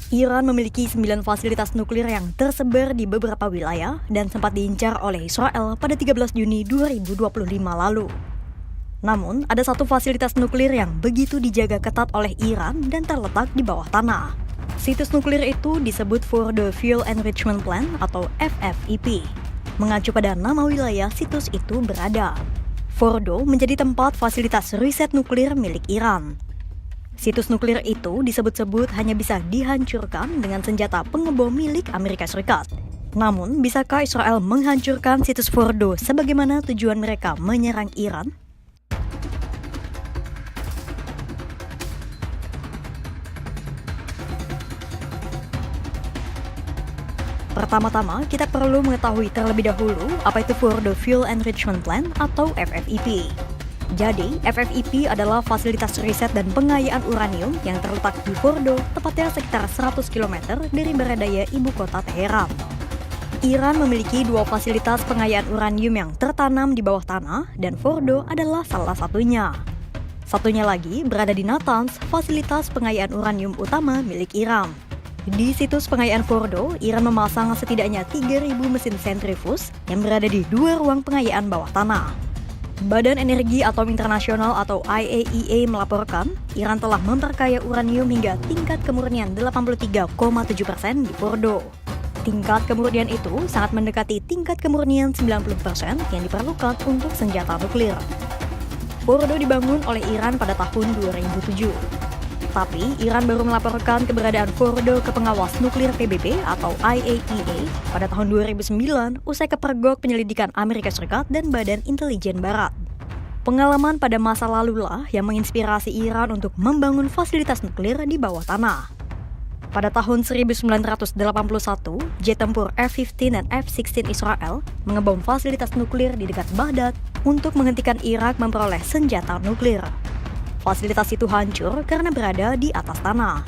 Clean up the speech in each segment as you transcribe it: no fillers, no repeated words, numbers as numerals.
Iran memiliki 9 fasilitas nuklir yang tersebar di beberapa wilayah dan sempat diincar oleh Israel pada 13 Juni 2025 lalu. Namun, ada satu fasilitas nuklir yang begitu dijaga ketat oleh Iran dan terletak di bawah tanah. Situs nuklir itu disebut Fordow Fuel Enrichment Plant atau FFEP, mengacu pada nama wilayah situs itu berada. Fordow menjadi tempat fasilitas riset nuklir milik Iran. Situs nuklir itu disebut-sebut hanya bisa dihancurkan dengan senjata pengebom milik Amerika Serikat. Namun, bisakah Israel menghancurkan situs Fordow sebagaimana tujuan mereka menyerang Iran? Pertama-tama, kita perlu mengetahui terlebih dahulu apa itu Fordow Fuel Enrichment Plant atau FFEP. Jadi, FFEP adalah fasilitas riset dan pengayaan uranium yang terletak di Fordow, tepatnya sekitar 100 km dari barat daya ibu kota Teheran. Iran memiliki dua fasilitas pengayaan uranium yang tertanam di bawah tanah, dan Fordow adalah salah satunya. Satunya lagi berada di Natanz, fasilitas pengayaan uranium utama milik Iran. Di situs pengayaan Fordow, Iran memasang setidaknya 3.000 mesin sentrifuge yang berada di dua ruang pengayaan bawah tanah. Badan Energi Atom Internasional atau IAEA melaporkan, Iran telah memperkaya uranium hingga tingkat kemurnian 83,7% di Fordow. Tingkat kemurnian itu sangat mendekati tingkat kemurnian 90% yang diperlukan untuk senjata nuklir. Fordow dibangun oleh Iran pada tahun 2007. Tapi, Iran baru melaporkan keberadaan Fordow ke pengawas nuklir PBB atau IAEA pada tahun 2009 usai kepergok penyelidikan Amerika Serikat dan Badan Intelijen Barat. Pengalaman pada masa lalulah yang menginspirasi Iran untuk membangun fasilitas nuklir di bawah tanah. Pada tahun 1981, jet tempur F-15 dan F-16 Israel mengebom fasilitas nuklir di dekat Baghdad untuk menghentikan Irak memperoleh senjata nuklir. Fasilitas itu hancur karena berada di atas tanah.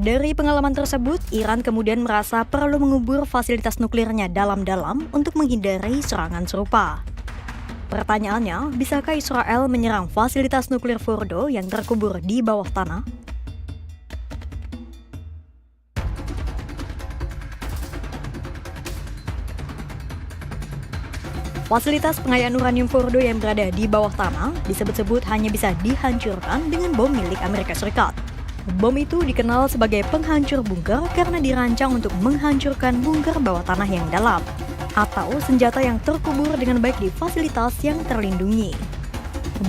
Dari pengalaman tersebut, Iran kemudian merasa perlu mengubur fasilitas nuklirnya dalam-dalam untuk menghindari serangan serupa. Pertanyaannya, bisakah Israel menyerang fasilitas nuklir Fordow yang terkubur di bawah tanah? Fasilitas pengayaan uranium Fordow yang berada di bawah tanah disebut-sebut hanya bisa dihancurkan dengan bom milik Amerika Serikat. Bom itu dikenal sebagai penghancur bunker karena dirancang untuk menghancurkan bunker bawah tanah yang dalam, atau senjata yang terkubur dengan baik di fasilitas yang terlindungi.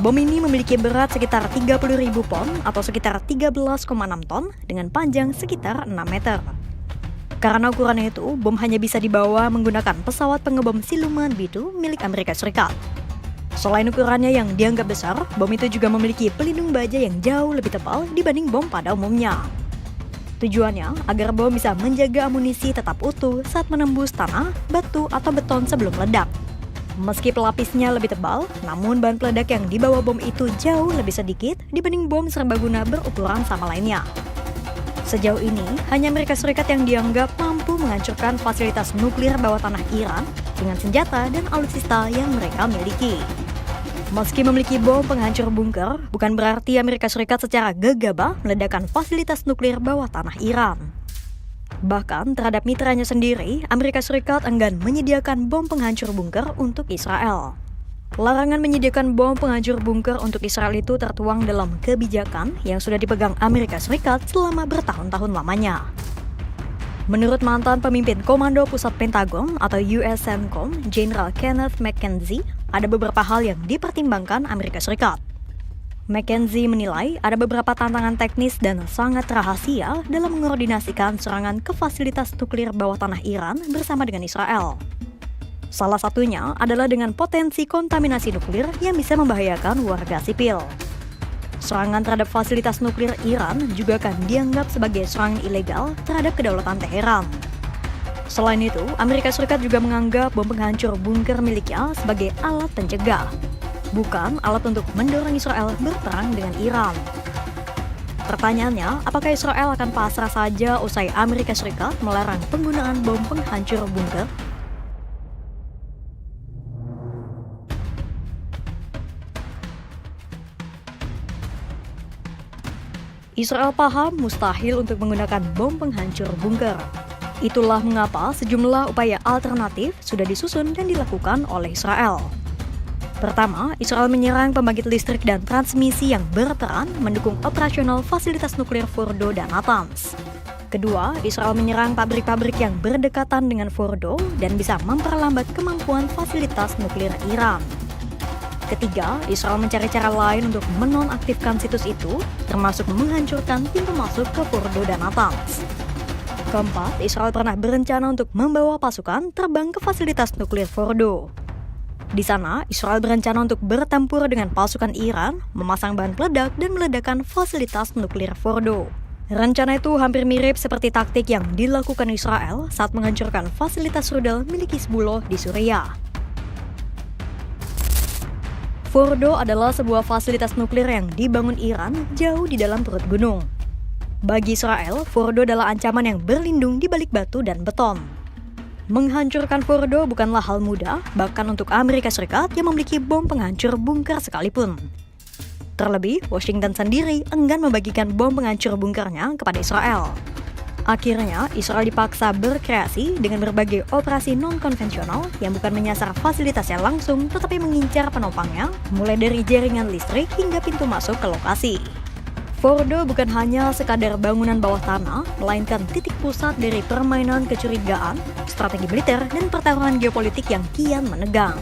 Bom ini memiliki berat sekitar 30.000 pon atau sekitar 13,6 ton dengan panjang sekitar 6 meter. Karena ukurannya itu, bom hanya bisa dibawa menggunakan pesawat pengebom siluman B-2 milik Amerika Serikat. Selain ukurannya yang dianggap besar, bom itu juga memiliki pelindung baja yang jauh lebih tebal dibanding bom pada umumnya. Tujuannya agar bom bisa menjaga amunisi tetap utuh saat menembus tanah, batu, atau beton sebelum meledak. Meski pelapisnya lebih tebal, namun bahan peledak yang dibawa bom itu jauh lebih sedikit dibanding bom serbaguna berukuran sama lainnya. Sejauh ini, hanya Amerika Serikat yang dianggap mampu menghancurkan fasilitas nuklir bawah tanah Iran dengan senjata dan alutsista yang mereka miliki. Meski memiliki bom penghancur bunker, bukan berarti Amerika Serikat secara gegabah meledakkan fasilitas nuklir bawah tanah Iran. Bahkan terhadap mitranya sendiri, Amerika Serikat enggan menyediakan bom penghancur bunker untuk Israel. Larangan menyediakan bom penghancur bunker untuk Israel itu tertuang dalam kebijakan yang sudah dipegang Amerika Serikat selama bertahun-tahun lamanya. Menurut mantan pemimpin Komando Pusat Pentagon atau US CENTCOM, Jenderal Kenneth McKenzie, ada beberapa hal yang dipertimbangkan Amerika Serikat. McKenzie menilai ada beberapa tantangan teknis dan sangat rahasia dalam mengkoordinasikan serangan ke fasilitas nuklir bawah tanah Iran bersama dengan Israel. Salah satunya adalah dengan potensi kontaminasi nuklir yang bisa membahayakan warga sipil. Serangan terhadap fasilitas nuklir Iran juga akan dianggap sebagai serangan ilegal terhadap kedaulatan Teheran. Selain itu, Amerika Serikat juga menganggap bom penghancur bunker miliknya sebagai alat pencegah, bukan alat untuk mendorong Israel berperang dengan Iran. Pertanyaannya, apakah Israel akan pasrah saja usai Amerika Serikat melarang penggunaan bom penghancur bunker? Israel paham mustahil untuk menggunakan bom penghancur bunker. Itulah mengapa sejumlah upaya alternatif sudah disusun dan dilakukan oleh Israel. Pertama, Israel menyerang pembangkit listrik dan transmisi yang berperan mendukung operasional fasilitas nuklir Fordo dan Natanz. Kedua, Israel menyerang pabrik-pabrik yang berdekatan dengan Fordo dan bisa memperlambat kemampuan fasilitas nuklir Iran. Ketiga, Israel mencari cara lain untuk menonaktifkan situs itu, termasuk menghancurkan pintu masuk ke Fordo dan Natanz. Keempat, Israel pernah berencana untuk membawa pasukan terbang ke fasilitas nuklir Fordo. Di sana, Israel berencana untuk bertempur dengan pasukan Iran, memasang bahan peledak dan meledakkan fasilitas nuklir Fordo. Rencana itu hampir mirip seperti taktik yang dilakukan Israel saat menghancurkan fasilitas rudal milik Hizbullah di Suriah. Fordo adalah sebuah fasilitas nuklir yang dibangun Iran jauh di dalam perut gunung. Bagi Israel, Fordo adalah ancaman yang berlindung di balik batu dan beton. Menghancurkan Fordo bukanlah hal mudah, bahkan untuk Amerika Serikat yang memiliki bom penghancur bunker sekalipun. Terlebih, Washington sendiri enggan membagikan bom penghancur bunkernya kepada Israel. Akhirnya, Israel dipaksa berkreasi dengan berbagai operasi non-konvensional yang bukan menyasar fasilitasnya langsung, tetapi mengincar penopangnya, mulai dari jaringan listrik hingga pintu masuk ke lokasi. Fordo bukan hanya sekadar bangunan bawah tanah, melainkan titik pusat dari permainan kecurigaan, strategi militer, dan pertarungan geopolitik yang kian menegang.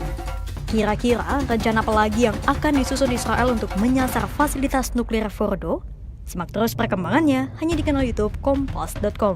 Kira-kira rencana apa lagi yang akan disusun Israel untuk menyasar fasilitas nuklir Fordo? Simak terus perkembangannya hanya di kanal YouTube Kompas.com.